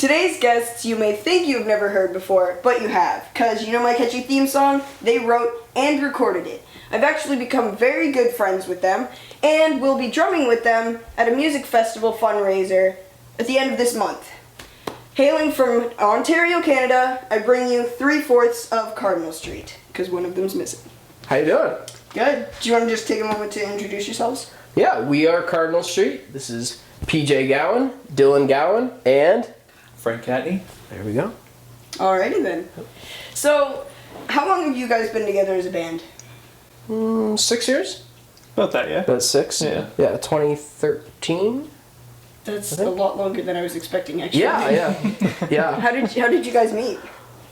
Today's guests you may think you've never heard before, but you have, because you know my catchy theme song? They wrote and recorded it. I've actually become very good friends with them, and will be drumming with them at a music festival fundraiser at the end of this month. Hailing from Ontario, Canada, I bring you 3/4 of Cardinal Street, because one of them's missing. How you doing? Good. Do you want to just take a moment to introduce yourselves? Yeah, we are Cardinal Street. This is PJ Gowan, Dylan Gowan, and Frank Catchy. there we go. Alrighty then. So, how long have you guys been together as a band? 6 years? About that, yeah. About 6? Yeah. Yeah, 2013? That's a lot longer than I was expecting, actually. Yeah. Yeah. How did you guys meet?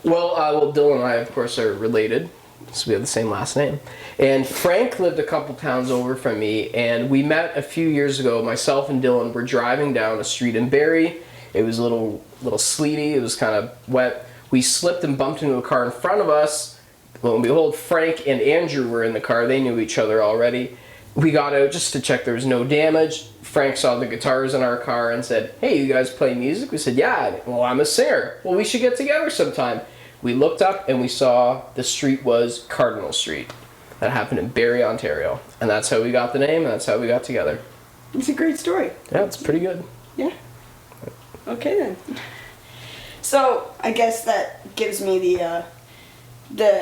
Well, Dylan and I, of course, are related, so we have the same last name. And Frank lived a couple towns over from me, and we met a few years ago. Myself and Dylan were driving down a street in Barrie. It was a little sleety. It was kind of wet. We slipped and bumped into a car in front of us. Lo and behold, Frank and Andrew were in the car. They knew each other already. We got out just to check there was no damage. Frank saw the guitars in our car and said, "Hey, you guys play music?" We said, "Yeah." "Well, I'm a singer." "Well, we should get together sometime." We looked up and we saw the street was Cardinal Street. That happened in Barrie, Ontario. And that's how we got the name, and that's how we got together. It's a great story. Yeah, it's pretty good. Yeah. Okay then. So, I guess that gives me the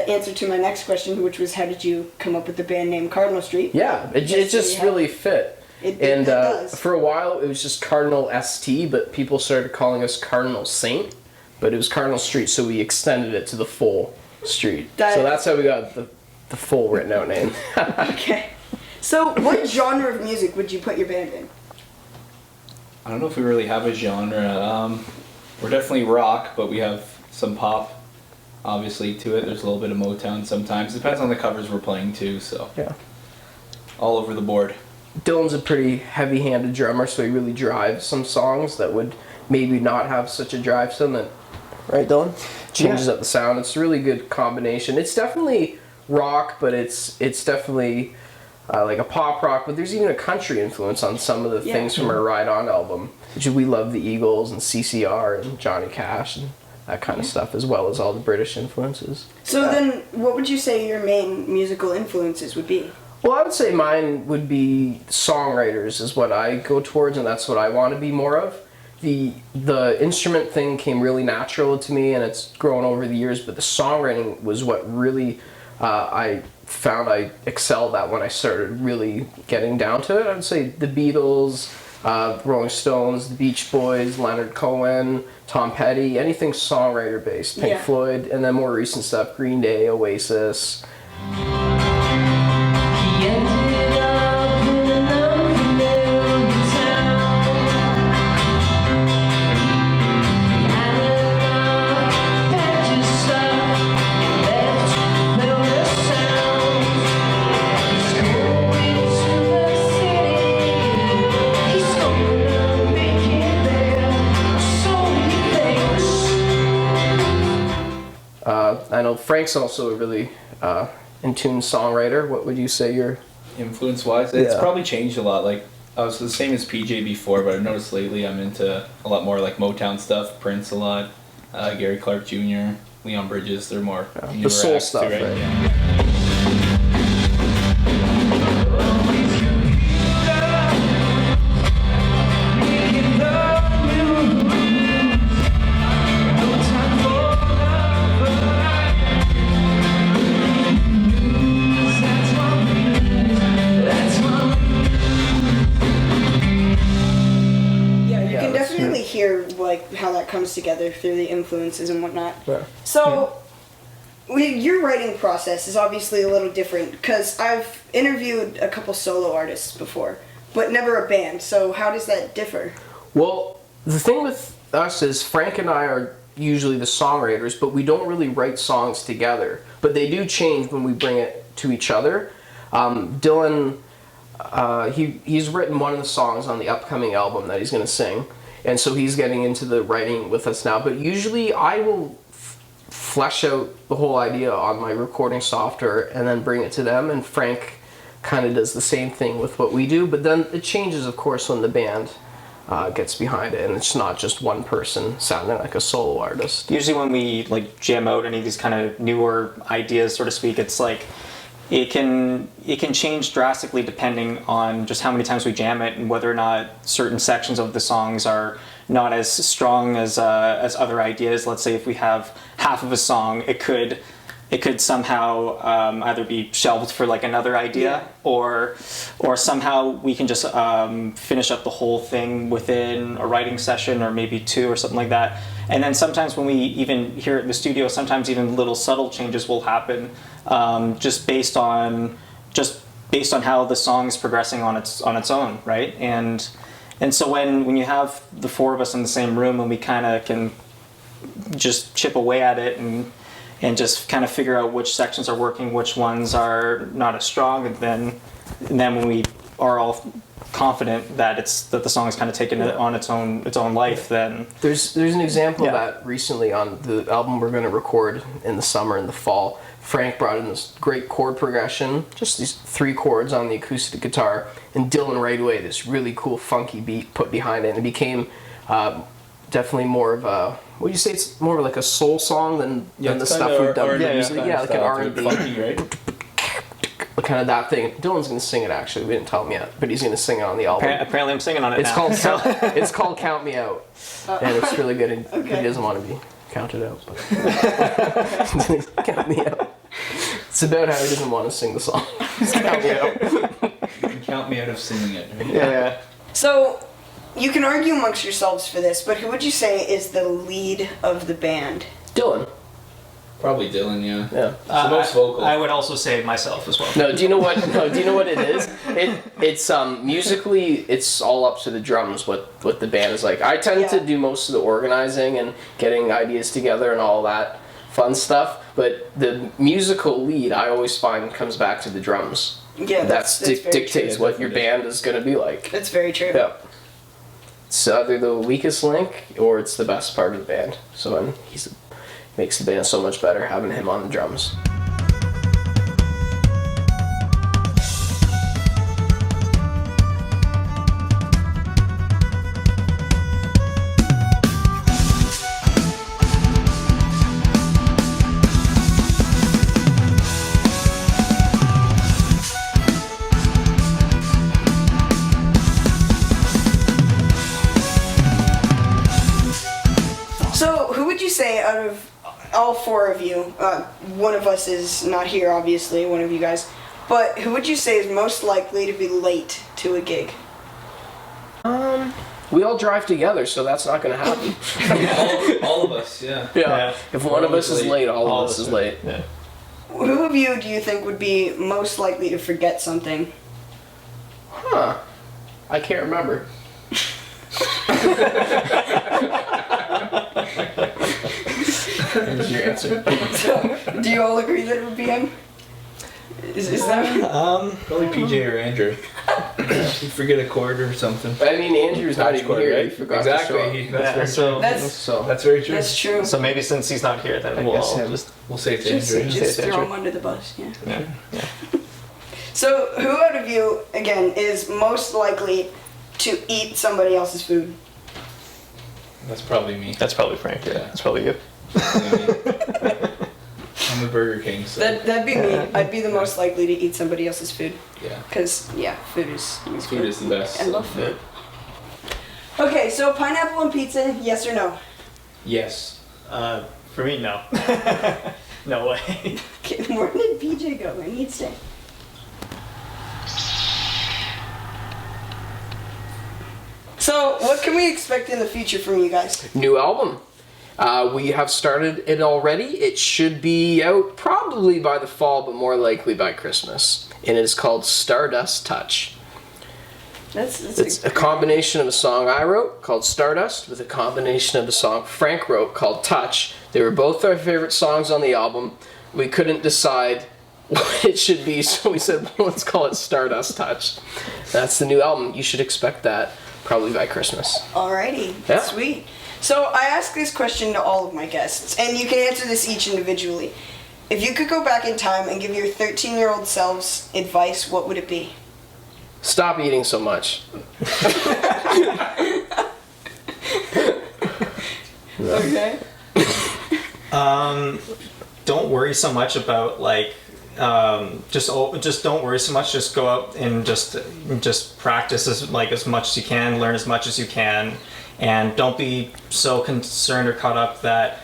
answer to my next question, which was how did you come up with the band name Cardinal Street? Yeah, it just really fit. It does. For a while, it was just Cardinal ST, but people started calling us Cardinal Saint. But it was Cardinal Street, so we extended it to the full street. So that's how we got the full written out name. Okay. So, what genre of music would you put your band in? I don't know if we really have a genre. We're definitely rock, but we have some pop, obviously, to it. There's a little bit of Motown sometimes. Depends on the covers we're playing, too, so. Yeah. All over the board. Dylan's a pretty heavy-handed drummer, so he really drives some songs that would maybe not have such a drive to them. Right, Dylan? Changes up the sound. It's a really good combination. It's definitely rock, but it's definitely like a pop rock, but there's even a country influence on some of the things from our Ride On album. We love the Eagles and CCR and Johnny Cash and that kind of stuff, as well as all the British influences. So then, what would you say your main musical influences would be? Well, I would say mine would be songwriters is what I go towards, and that's what I want to be more of. The instrument thing came really natural to me, and it's grown over the years, but the songwriting was what really I found I excelled at when I started really getting down to it. I would say the Beatles, Rolling Stones, the Beach Boys, Leonard Cohen, Tom Petty, anything songwriter based, Pink Floyd, and then more recent stuff, Green Day, Oasis. I know Frank's also a really in-tune songwriter. What would you say your... Influence-wise? It's probably changed a lot. Like, I was the same as PJ before, but I've noticed lately I'm into a lot more like Motown stuff, Prince a lot, Gary Clark Jr., Leon Bridges. They're more the soul stuff, right? Yeah. Hear like how that comes together through the influences and whatnot. Yeah. So, your writing process is obviously a little different because I've interviewed a couple solo artists before, but never a band. So how does that differ? Well, the thing with us is Frank and I are usually the songwriters, but we don't really write songs together. But they do change when we bring it to each other. Dylan, he's written one of the songs on the upcoming album that he's going to sing. And so he's getting into the writing with us now. But usually I will flesh out the whole idea on my recording software and then bring it to them. And Frank kind of does the same thing with what we do. But then it changes, of course, when the band gets behind it, and it's not just one person sounding like a solo artist. Usually when we like jam out any of these kind of newer ideas, so to speak, it's like it can change drastically depending on just how many times we jam it and whether or not certain sections of the songs are not as strong as other ideas. Let's say if we have half of a song, it could somehow either be shelved for like another idea, or somehow we can just finish up the whole thing within a writing session or maybe two or something like that. And then sometimes when we even here at the studio, sometimes even little subtle changes will happen, just based on how the song is progressing on its own, right? And so when you have the four of us in the same room and we kind of can just chip away at it and just kind of figure out which sections are working, which ones are not as strong, and then when we are all confident that the song is kind of taken on its own life, then there's an example of that recently on the album we're going to record in the summer and the fall. Frank brought in this great chord progression, just these 3 chords on the acoustic guitar, and Dylan right away this really cool funky beat put behind it, and it became definitely more of a, would you say it's more like a soul song than the stuff we've done previously? Yeah, like an R&B. Funky, right? Kind of that thing. Dylan's going to sing it actually. We didn't tell him yet, but he's going to sing it on the album. Apparently I'm singing on it It's now. it's called Count Me Out, and it's really good. And he doesn't want to be counted out, but Count Me Out. It's about how he doesn't want to sing the song. Count me out. You can count me out of singing it. Right? Yeah. So, you can argue amongst yourselves for this, but who would you say is the lead of the band? Dylan. Probably Dylan, yeah. Yeah. It's the most vocal. I would also say myself as well. No, do you know what? No, do you know what it is? It's musically, it's all up to the drums. What the band is like. I tend to do most of the organizing and getting ideas together and all that fun stuff. But the musical lead, I always find, comes back to the drums. Yeah, that's dictates what your band is going to be like. That's very true. Yeah. It's either the weakest link or it's the best part of the band. So makes the band so much better having him on the drums. So, who would you say out of all 4 of you, one of us is not here, obviously, one of you guys, but who would you say is most likely to be late to a gig? We all drive together, so that's not going to happen. all of us, yeah. Yeah. If one of us is late, all of us is late. Yeah. Who of you do you think would be most likely to forget something? Huh. I can't remember. Here's your answer. So, do you all agree that it would be him? Is that... Probably PJ or Andrew. He'd forget a chord or something. I mean, Andrew's not even here. He forgot to show up. Exactly. That's very true. That's That's very true. That's true. So maybe since he's not here, then guess him. We'll say it's Just Andrew. throw him under the bus, yeah. Yeah. So, who out of you, again, is most likely to eat somebody else's food? That's probably me. That's probably Frank. Yeah. That's probably you. I'm a Burger King, so That'd be me. I'd be the most likely to eat somebody else's food. yeah. Because, yeah, food is Food is the best. I love food. Okay, so pineapple and pizza, yes or no? Yes. For me, no. No way. Okay, where did BJ go? Where did he stay? So, what can we expect in the future from you guys? New album. We have started it already. It should be out probably by the fall, but more likely by Christmas. And it is called Stardust Touch. It's a combination of a song I wrote called Stardust with a combination of a song Frank wrote called Touch. They were both our favorite songs on the album. We couldn't decide what it should be, so we said, well, let's call it Stardust Touch. That's the new album. You should expect that probably by Christmas. Alrighty, Yeah. sweet. So I ask this question to all of my guests, and you can answer this each individually. If you could go back in time and give your 13-year-old selves advice, what would it be? Stop eating so much. Okay. Don't worry so much about like just don't worry so much. Just go out and just practice as much as you can, learn as much as you can, and don't be so concerned or caught up that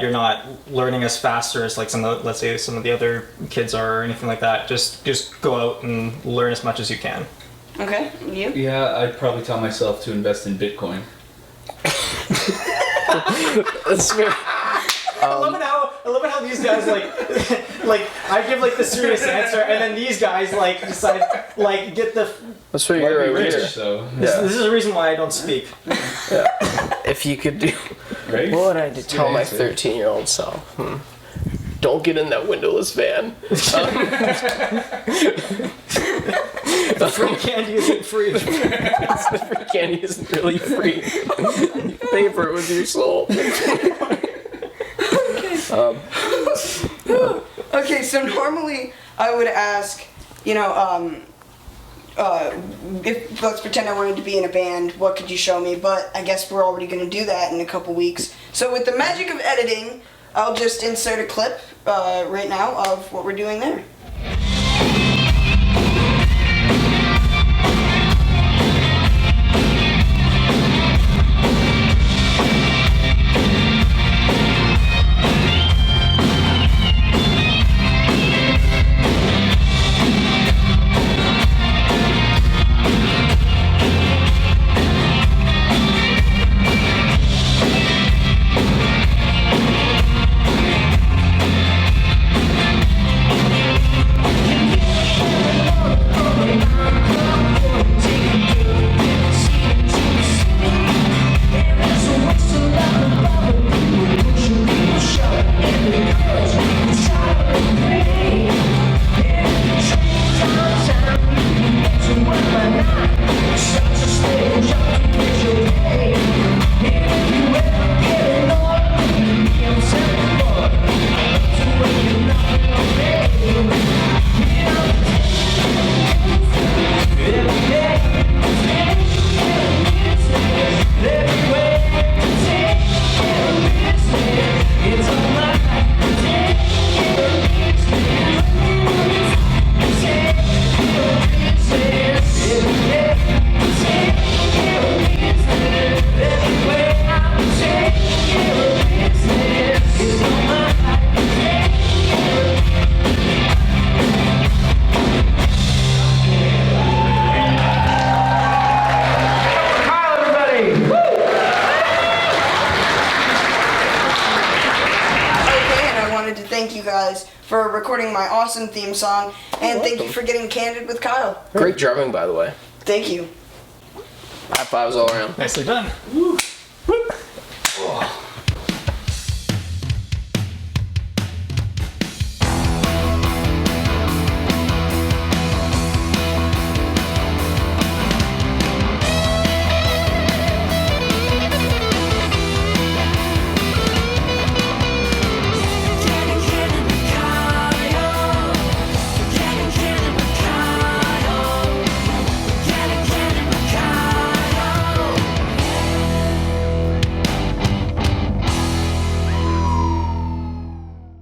you're not learning as faster as like some of the other kids are or anything like that. Just go out and learn as much as you can. Okay. You? Yeah, I'd probably tell myself to invest in Bitcoin. That's very. I love it how these guys like I give like the serious answer and then these guys like decide like get the. That's what you're over rich, here. so. This is the reason why I don't speak. If you could do, Right? what would I tell my answer. 13-year-old self? Don't get in that windowless van. The free candy isn't free. The free candy isn't really free. You pay for it with your soul. Okay, so normally I would ask, if let's pretend I wanted to be in a band, what could you show me? But I guess we're already going to do that in a couple weeks. So with the magic of editing, I'll just insert a clip right now of what we're doing there. Thank you guys for recording my awesome theme song, and thank you for getting candid with Kyle. Great drumming, by the way. Thank you. High fives all around. Nicely done.